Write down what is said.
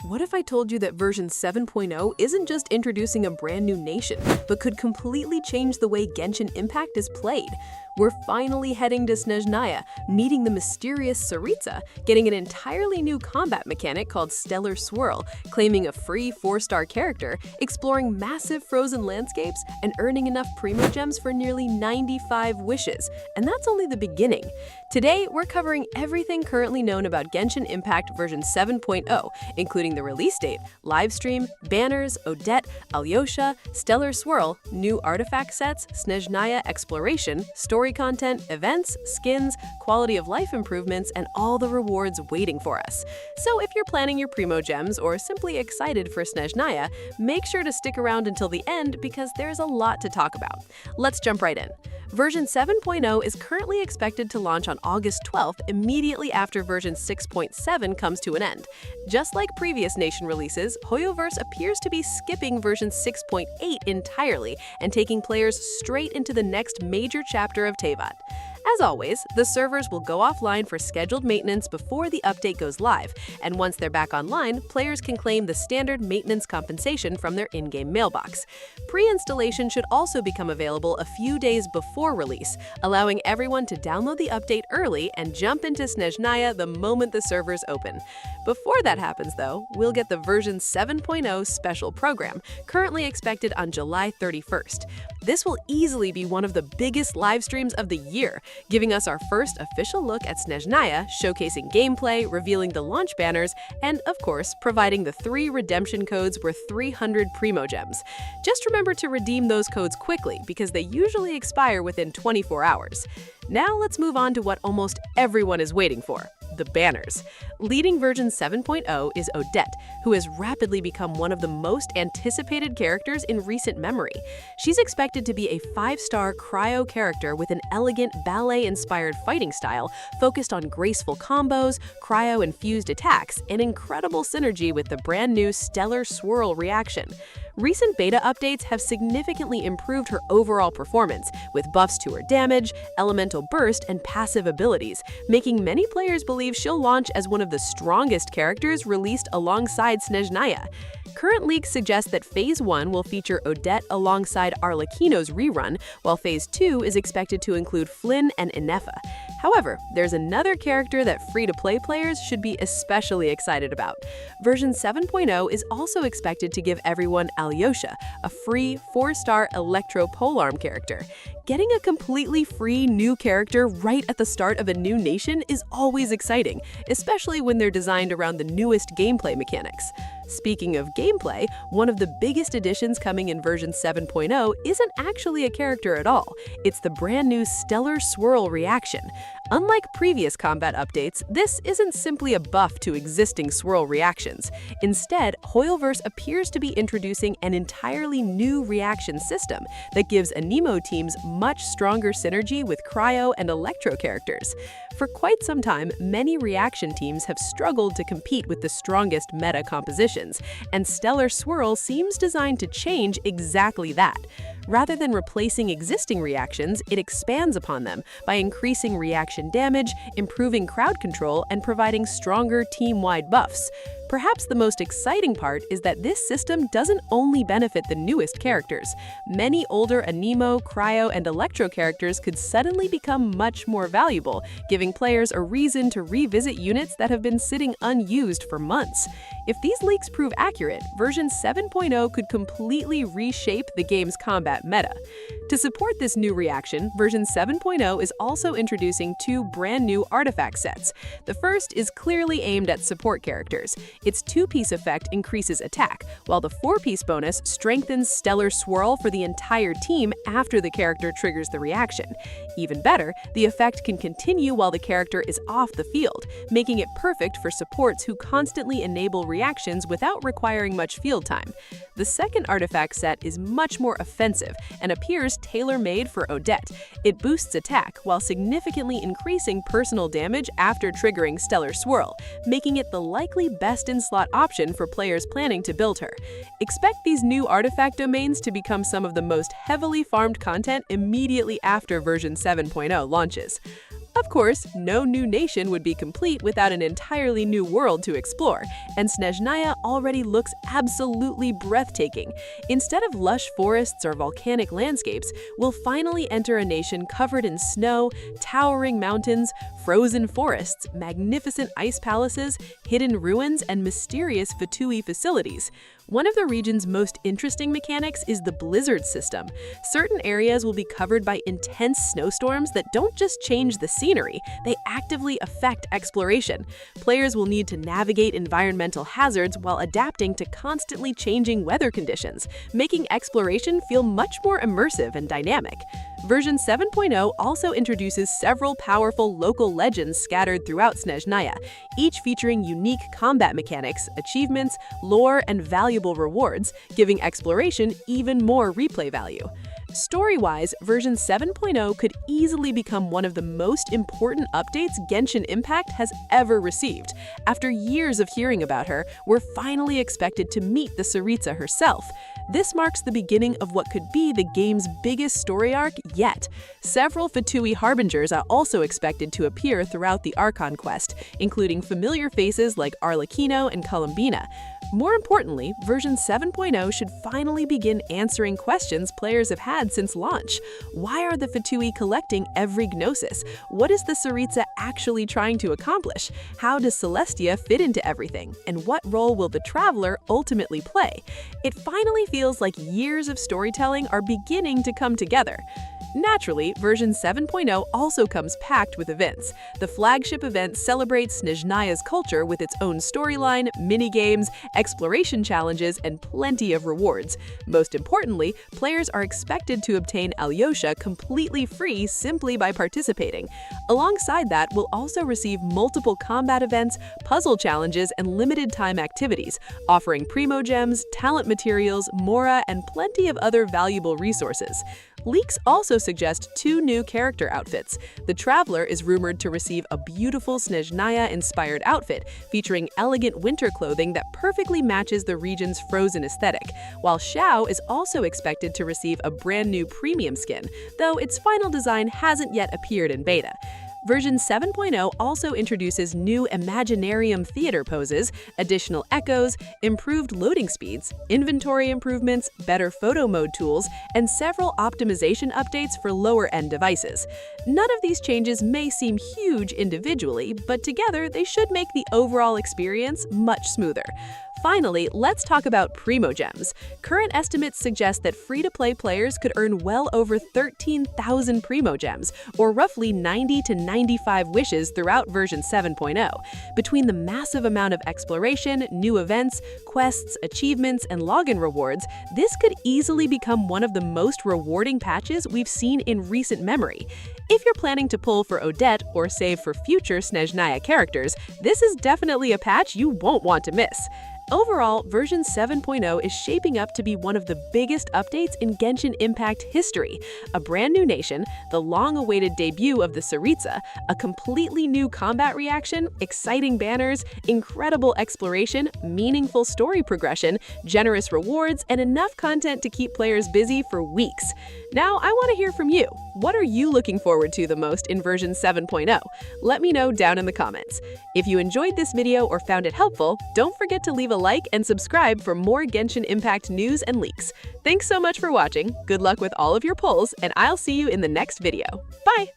What if I told you that version 7.0 isn't just introducing a brand new nation, but could completely change the way Genshin Impact is played? We're finally heading to Snezhnaya, meeting the mysterious Tsaritsa, getting an entirely new combat mechanic called Stellar Swirl, claiming a free 4-star character, exploring massive frozen landscapes, and earning enough Primogems for nearly 95 wishes. And that's only the beginning. Today, we're covering everything currently known about Genshin Impact version 7.0, including the release date, livestream, banners, Odette, Alyosha, Stellar Swirl, new artifact sets, Snezhnaya exploration, story content, events, skins, quality of life improvements, and all the rewards waiting for us. So if you're planning your Primogems or simply excited for Snezhnaya, make sure to stick around until the end because there's a lot to talk about. Let's jump right in. Version 7.0 is currently expected to launch on August 12th, immediately after version 6.7 comes to an end. Just like previous nation releases, Hoyoverse appears to be skipping version 6.8 entirely and taking players straight into the next major chapter of Teyvat. As always, the servers will go offline for scheduled maintenance before the update goes live, and once they're back online, players can claim the standard maintenance compensation from their in-game mailbox. Pre-installation should also become available a few days before release, allowing everyone to download the update early and jump into Snezhnaya the moment the servers open. Before that happens, though, we'll get the version 7.0 special program, currently expected on July 31st. This will easily be one of the biggest live streams of the year, giving us our first official look at Snezhnaya, showcasing gameplay, revealing the launch banners, and, of course, providing the 3 redemption codes worth 300 Primogems. Just remember to redeem those codes quickly because they usually expire within 24 hours. Now let's move on to what almost everyone is waiting for. The banners. Leading version 7.0 is Odette, who has rapidly become one of the most anticipated characters in recent memory. She's expected to be a 5-star cryo character with an elegant ballet-inspired fighting style focused on graceful combos, cryo-infused attacks, and incredible synergy with the brand new Stellar Swirl reaction. Recent beta updates have significantly improved her overall performance, with buffs to her damage, elemental burst, and passive abilities, making many players believe she'll launch as one of the strongest characters released alongside Snezhnaya. Current leaks suggest that Phase 1 will feature Odette alongside Arlecchino's rerun, while Phase 2 is expected to include Flynn and Inefa. However, there's another character that free-to-play players should be especially excited about. Version 7.0 is also expected to give everyone Alyosha, a free 4-star Electro Polearm character. Getting a completely free new character right at the start of a new nation is always exciting, especially when they're designed around the newest gameplay mechanics. Speaking of gameplay, one of the biggest additions coming in version 7.0 isn't actually a character at all. It's the brand new Stellar Swirl reaction. Unlike previous combat updates, this isn't simply a buff to existing swirl reactions. Instead, Hoyoverse appears to be introducing an entirely new reaction system that gives Anemo teams much stronger synergy with cryo and electro characters. For quite some time, many reaction teams have struggled to compete with the strongest meta compositions, and Stellar Swirl seems designed to change exactly that. Rather than replacing existing reactions, it expands upon them by increasing reaction damage, improving crowd control, and providing stronger team-wide buffs. Perhaps the most exciting part is that this system doesn't only benefit the newest characters. Many older Anemo, Cryo, and Electro characters could suddenly become much more valuable, giving players a reason to revisit units that have been sitting unused for months. If these leaks prove accurate, version 7.0 could completely reshape the game's combat meta. To support this new reaction, version 7.0 is also introducing 2 brand new artifact sets. The first is clearly aimed at support characters. Its 2-piece effect increases attack, while the 4-piece bonus strengthens Stellar Swirl for the entire team after the character triggers the reaction. Even better, the effect can continue while the character is off the field, making it perfect for supports who constantly enable reactions without requiring much field time. The second artifact set is much more offensive and appears tailor-made for Odette. It boosts attack while significantly increasing personal damage after triggering Stellar Swirl, making it the likely best-in-slot option for players planning to build her. Expect these new artifact domains to become some of the most heavily farmed content immediately after version 7.0 launches. Of course, no new nation would be complete without an entirely new world to explore, and Snezhnaya already looks absolutely breathtaking. Instead of lush forests or volcanic landscapes, we'll finally enter a nation covered in snow, towering mountains, frozen forests, magnificent ice palaces, hidden ruins, and mysterious Fatui facilities. One of the region's most interesting mechanics is the blizzard system. Certain areas will be covered by intense snowstorms that don't just change the scenery, they actively affect exploration. Players will need to navigate environmental hazards while adapting to constantly changing weather conditions, making exploration feel much more immersive and dynamic. Version 7.0 also introduces several powerful local legends scattered throughout Snezhnaya, each featuring unique combat mechanics, achievements, lore, and valuable rewards, giving exploration even more replay value. Story-wise, version 7.0 could easily become one of the most important updates Genshin Impact has ever received. After years of hearing about her, we're finally expected to meet the Tsaritsa herself. This marks the beginning of what could be the game's biggest story arc yet. Several Fatui harbingers are also expected to appear throughout the Archon quest, including familiar faces like Arlecchino and Columbina. More importantly, version 7.0 should finally begin answering questions players have had since launch. Why are the Fatui collecting every Gnosis? What is the Tsaritsa actually trying to accomplish? How does Celestia fit into everything? And what role will the Traveler ultimately play? It finally feels like years of storytelling are beginning to come together. Naturally, version 7.0 also comes packed with events. The flagship event celebrates Snezhnaya's culture with its own storyline, mini-games, exploration challenges, and plenty of rewards. Most importantly, players are expected to obtain Alyosha completely free simply by participating. Alongside that, we'll also receive multiple combat events, puzzle challenges, and limited-time activities, offering Primo Gems, talent materials, Mora, and plenty of other valuable resources. Leaks also suggest 2 new character outfits. The Traveler is rumored to receive a beautiful Snezhnaya-inspired outfit featuring elegant winter clothing that perfectly matches the region's frozen aesthetic, while Xiao is also expected to receive a brand new premium skin, though its final design hasn't yet appeared in beta. Version 7.0 also introduces new Imaginarium theater poses, additional echoes, improved loading speeds, inventory improvements, better photo mode tools, and several optimization updates for lower-end devices. None of these changes may seem huge individually, but together they should make the overall experience much smoother. Finally, let's talk about Primo Gems. Current estimates suggest that free-to-play players could earn well over 13,000 Primo Gems, or roughly 90 to 95 wishes throughout version 7.0. Between the massive amount of exploration, new events, quests, achievements, and login rewards, this could easily become one of the most rewarding patches we've seen in recent memory. If you're planning to pull for Odette or save for future Snezhnaya characters, this is definitely a patch you won't want to miss. Overall, version 7.0 is shaping up to be one of the biggest updates in Genshin Impact history. A brand new nation, the long-awaited debut of the Tsaritsa, a completely new combat reaction, exciting banners, incredible exploration, meaningful story progression, generous rewards, and enough content to keep players busy for weeks. Now, I want to hear from you. What are you looking forward to the most in version 7.0? Let me know down in the comments. If you enjoyed this video or found it helpful, don't forget to leave a like and subscribe for more Genshin Impact news and leaks. Thanks so much for watching, good luck with all of your polls, and I'll see you in the next video. Bye!